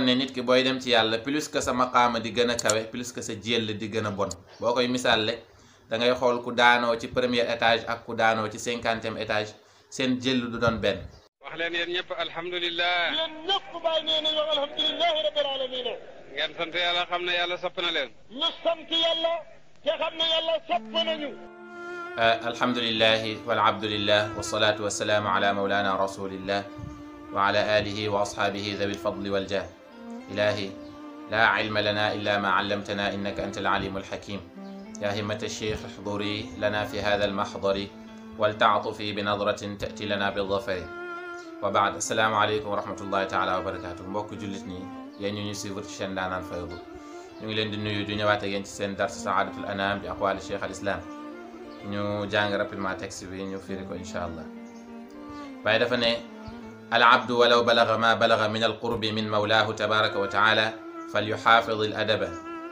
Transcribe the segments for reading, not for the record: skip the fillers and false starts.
ne nit ki booy dem ci yàlla plus que sa maqaama di gën a kawe plus que sa jël di gën a bon boo koy misaalle da ngay xool ku daanoo ci premier étage ak ku daanoo ci 50e étage seen jël du doon benn. wax leen yéen ñëpp alhamdulilah. yéen ñëpp bàyyi nee nañu alhamdulilahi rabbil alamin. ngeen sant yàlla xam ne yàlla sopp na leen. ñu sant yàlla te xam ne yàlla sopp nañu. alhamdulilahi walabdulillah wasalaatu wasalaamu ala mawlana rasulillah wa ala alihi wa ashaabihi dhawi lfadli waljah. ilahi la ilma lana illa ma allamtana innaka anta alalimu alhakim. ya himmata alcheikh ihduri lana fi hada almahdari waltaatufi binadratin tati lana bildafari. wa baad, assalaamu aleykum wa rahmatullahi taala wa barakatuh. mbokk jullit ñi yéen ñu suivre ci chaîne Ndaanaan Faydu ñu ngi leen di nuyu di ñëwaat ak yéen ci seen dars saadatul anam bi aqwali cheikh al islam. ñu jàng rapidement texte bi ñu firi ko incha allah. waaye dafa ne al abdu walaw balaga ma balaga min alqurbi min mawlaahu tabaraka wa taala falyuxaafid al adaba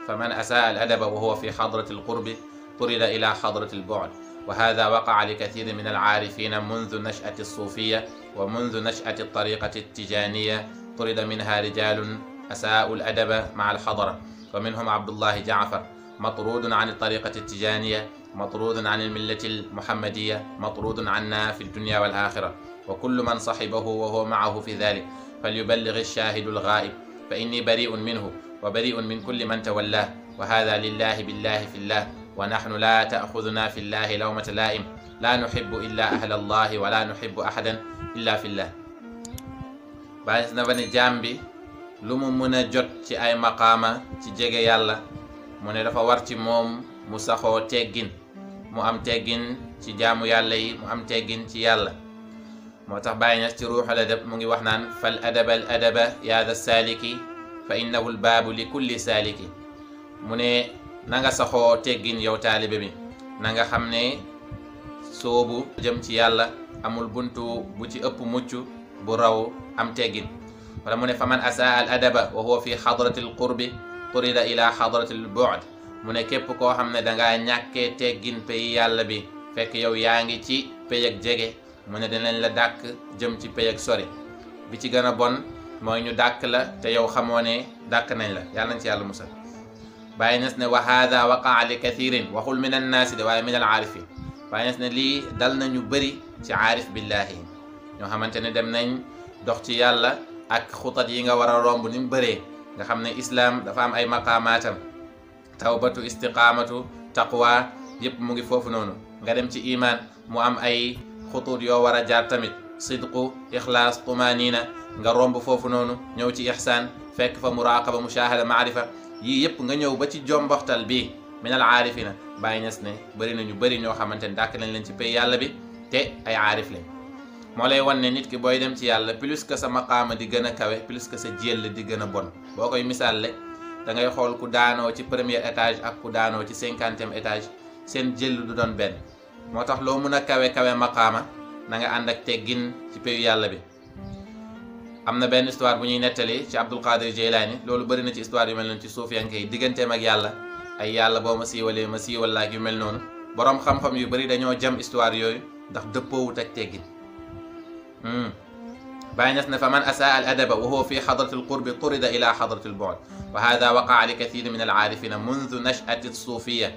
faman asaa al adaba wa huwa fi xadrati alqurbi turida ila xadrati albu'd wa hada waqaa li kathirin min alcaarifina mundu nachati alsuufiya wa mundu nachati altariqati altijaniya turida minha rijalun asaa'u al adaba ma'a alxadra wa minhum abdullahi jaafar مطرود عن الطريقة التجانية مطرود عن الملة المحمدية مطرود عنا في الدنيا والآخرة وكل من صحبه وهو معه في ذلك فليبلغ الشاهد الغائب فإني بريء منه وبريء من كل من تولاه وهذا لله بالله في الله ونحن لا تأخذنا في الله لومة لائم لا نحب إلا أهل الله ولا نحب أحدا إلا في الله. بعد نبني جامبي لمو منا جوت ci ay maqama ci jege yàlla mu ne dafa war ci moom mu saxoo teggin mu am teggin ci jaamu yàlla yi mu am teggin ci yàlla. moo tax Baay Ñas ci ruuxul adab mu ngi wax naan fal adaba al adaba yaa da saaliki fa innahu al baabu li kulli saaliki. mu ne na nga saxoo teggin yow taalibe bi na nga xam ne soobu jëm ci yàlla amul buntu bu ci ëpp mucc bu raw am teggin. wala mu ne fa man asaa al adaba wa huwa fi xadrati al qurbi turida ila xadratil bu'd. mu ne képp koo xam ne dangaa ñàkkee teggin pay yàlla bi fekk yow yaa ngi ci pay ak jege mu ne dinañ la dàkk jëm ci pay ak sori. bi ci gën a bon mooy ñu dàkk la te yow xamoo ne dàkk nañ la yàlla nañ ci yàlla musal. Baay Ñas ne wa haada waqaa li kathirin waxul min annaasi de waaye min al aarifin. Baay Ñas ne lii dal nañu bëri ci aarif billahi ñoo xamante ne dem nañ dox ci yàlla ak xutat yi nga war a romb ni mu bëree nga xam ne islaam dafa am ay maqaamaatam tawbatu istiqaamatu taqwa yëpp mu ngi foofu noonu. nga dem ci iman mu am ay xutuut yoo war a jaar tamit sidqu ixlaas tumanina nga romb foofu noonu ñëw ci ixsaan fekk fa muraqaba mushahada maarifa yii yëpp nga ñëw ba ci jomboxtal bi min al aarifina. Baay Ñas ne bëri nañu bëri ñoo xamante ne dàkk nañ leen ci pay yàlla bi te ay aarif lañ. moo lay wan ne nit ki booy dem ci yàlla plus que sa maqaama di gën a kawe plus que sa jël di gën a bon boo koy misaalle da ngay xool ku daanoo ci premier étage ak ku daanoo ci 50e étage seen jël du doon benn. moo tax loo mun a kawe maqaama na nga ànd ak teggin ci payu yàlla bi. am na benn histoire bu ñuy nettali ci Abdul Qadir Jeylaani loolu bëri na ci histoire yu mel noonu ci suufiyanke yi digganteem ak yàlla ay yàlla boo ma siiwalee ma siiwal la ak yu mel noonu. boroom xam-xam yu bëri dañoo jam histoire yooyu ndax dëppoowut ak teggin. Baay Ñas ne fa man asaa al adaba wa huwa fi xadrati al qurbi turida ila xadrati al bu'd wa hada waqaa li kathirin min al aarifina mundu nachati suufiya.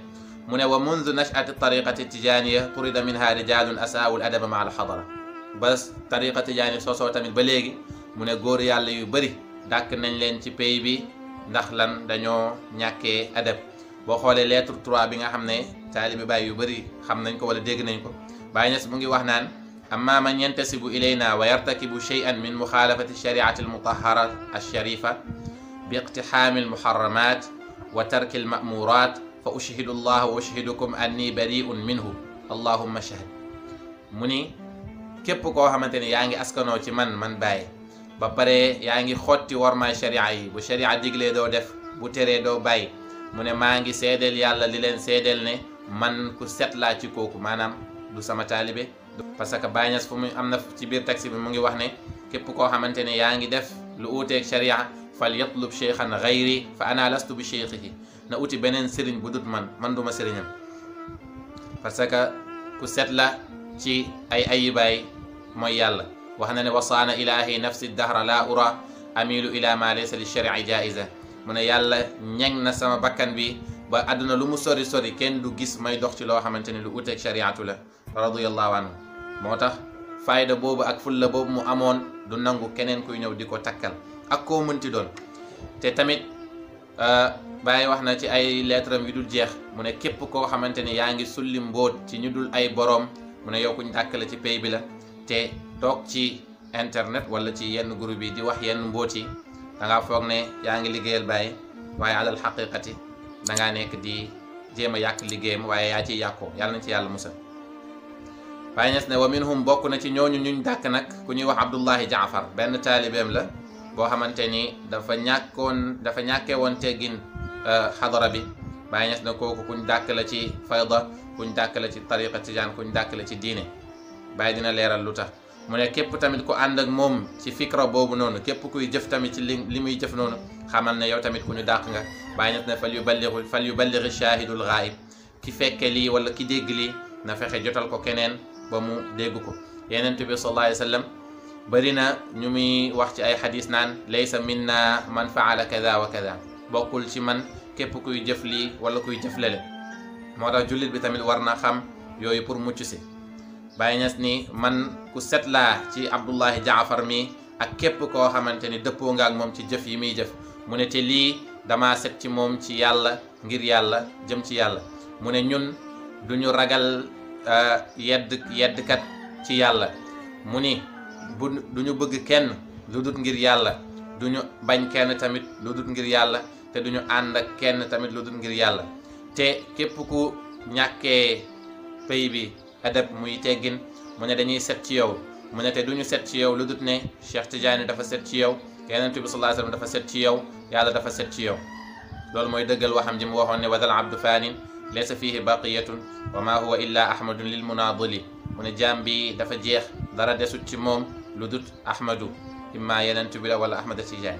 mu ne wa mundu nachati tariqati tijaniya turida minha rijalun asaa'u al adaba maa al xadara. ba tariqa tijani soosoo tamit ba léegi mu ne góor yàlla yu bëri dàkk nañ leen ci pay bi ndax lan dañoo ñàkkee adab. boo xoolee lettre 3 bi nga xam ne taalibi Baay yu bëri xam nañ ko wala dégg nañ ko. Baay Ñas mu ngi wax naan أما من ينتسب إلينا ويرتكب شيئا من مخالفة الشريعة المطهرة الشريفة باقتحام المحرمات وترك المأمورات فأشهد الله وأشهدكم أني بريء منه اللهم اشهد. mu ni képp koo xamante ne yaa ngi askanoo ci man Baay ba pare yaa ngi xotti wormaay sharia yi bu sharia diglee doo def bu teree doo bàyyi mu ne maa ngi seedeel yàlla li leen seedeel ne man ku set laa ci kooku maanaam du sama taalibe. parce que Baay Ñas fu mu am na ci biir taxi bi mu ngi wax ne képp koo xamante ne yaa ngi def lu uuteeg sharia fal yatlub cheikhan gayri fa ana lastu bi cheikhihi na uti beneen sëriñ bu dut man duma sëriñam. parce que ku set la ci ay ayibaay mooy yàlla wax na ne wasaana ilahi nafsi dahra la ura amilu ila ma laysa li shari'i jaiza mu ne yàlla ñeng na sama bakkan bi ba àdduna lu mu sori sori kenn du gis may dox ci loo xamante ni lu uteeg shariatu la radiyallahu anhu moo tax fayda boobu ak fulla boobu mu amoon du nangu keneen kuy ñëw di ko takkal ak koo mënti doon te tamit Baye wax na ci ay lettre am yu dul jeex mu ne képp koo xamante ni yaa ngi sulli mbóot ci ñu dul ay boroom mu ne yow kuñ dàkkale ci pay bi la te toog ci internet wala ci yenn groupe yi di wax yenn mbóot yi da ngaa foog ne yaa ngi liggéeyal Baye waaye alal xaqiqati da ngaa nekk di jéem a yàq liggéeyam waaye yaa ciy yàqoo yàlla nañ ci yàlla musal. Baye Niass ne wa minhum bokk na ci ñooñu ñuñ dàkk nag ku ñuy wax Abdullahi Jaafar benn taalibeem la boo xamante ni dafa ñàkkee woon teggin xadara bi. Baye Niass ne kooku kuñ dàkk la ci fayda kuñ dàkk la ci tariqa tijaan kuñ dàkk la ci diine. Baye dina leeral lu tax mu ne képp tamit ku ànd ak moom ci fikra boobu noonu képp kuy jëf tamit ci li muy jëf noonu xamal ne yow tamit ku ñu dàq nga. Baye Niass ne fal yuballighi shahidul ghaib ki fekke lii wala ki dégg lii na fexe jotal ko keneen ba mu dégg ko. Yonent bi sallallahu alayhi wa sallam bari na ñu muy wax ci ay xadis naan laysa minna man faala kada wa kada bokkul ci man képp kuy jëf lii wala kuy jëf lele moo tax jullit bi tamit war na xam yooyu pour mucc si. Baye Niass ni man ku set laa ci Abdullahi Jaafar mi ak képp koo xamante ni dëppoo nga ak moom ci jëf yi muy jëf mu ne te lii dama set ci moom ci yàlla ngir yàlla jëm ci yàlla mu ne ñun duñu ragal yeddkat ci yàlla mu ni duñu bëgg kenn lu dut ngir yàlla duñu bañ kenn tamit lu dut ngir yàlla te duñu ànd ak kenn tamit lu dut ngir yàlla te képp ku ñàkkee pay bi adab muy teggin mu ne dañuy set ci yow mu ne te duñu set ci yow lu dut ne Cheikh Tidiane dafa set ci yow Yonent bi sallallahu alayhi wasallam dafa set ci yow yàlla dafa set ci yow loolu mooy dëggal waxam ji mu waxoon ne wadal abdu fanin laysa fihi baqiyatun wa ma huwa illa ahmadun lil munadili mu ne jaam bi dafa jeex dara desut ci moom lu dut ahmadu imma Yonent bi la wala ahmada Tidiane.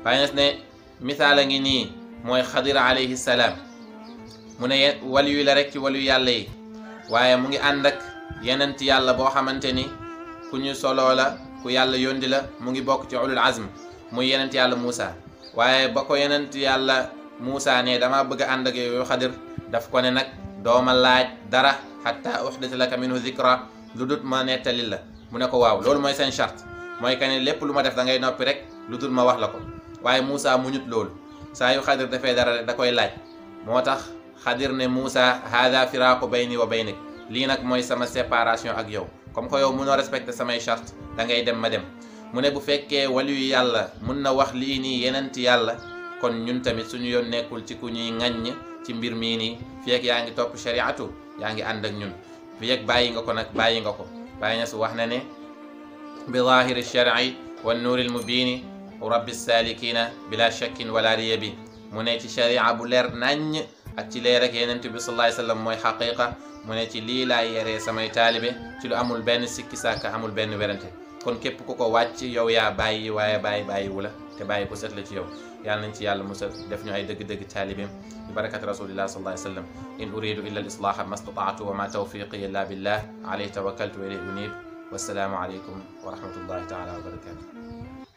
Baye Niass ne misaal a ngi nii mooy Xadir alayhi salaam mu ne waliyu la rek ci waliyu yàlla yi waaye mu ngi ànd ak Yonent yàlla boo xamante ni ku ñu soloo la ku yàlla yóndi la mu ngi bokk ci ulul azm muy Yonent yàlla Muusa waaye ba ko Yonent yàlla Muusa ne dama bëgg a ànd ak yow Xadir daf ko ne nag dooma laaj dara hatta uhdita laka minhu zikra lu dut ma nettali la mu ne ko waaw loolu mooy seen charte mooy que ne lépp lu ma def da ngay noppi rek lu dut ma wax la ko waaye Muusa muñut loolu saa yu Xadir dafee dara da koy laaj moo tax Xadir ne Muusa hada firaaqu bayni wa baynik lii nag mooy sama séparation ak yow comme que yow mënoo respecté samay charte da ngay dem ma dem mu ne bu fekkee waliyu yàlla mun na wax lii nii Yonent yàlla kon ñun tamit suñu yoon nekkul ci ku ñuy ŋaññ ci mbir mii nii fii ak yaa ngi topp shariatu yaa ngi ànd ak ñun fii ak bàyyi nga ko nag bàyyi nga ko. Baye Niass wax na ne bi zahiri shar'i wan nuuril mubiini rabbi salikina bila shakkin wala riyabi mu ne ci sharia bu leer naññ ak ci leer ak Yonent bi sallallahu alayhi wasallam mooy xaqiqa mu ne ci lii laay yeree samay taalibe ci lu amul benn sikki sàkka amul benn werante kon képp ku ko wàcc yow yaa bàyyi waaye bàyyi wu la te bàyyi ko set la ci yow yàlla nañ ci yàlla musal def ñu ay dëgg-dëgg taalibeem bi barakati rasulillah sallallahu alayhi wasallam in uridu illa al islaha ma stata'tu wa ma tawfiqi illa billah alayhi tawakkaltu wa ilayhi unib wassalaamu alaykum wa rahmatullahi taala wa barakatuh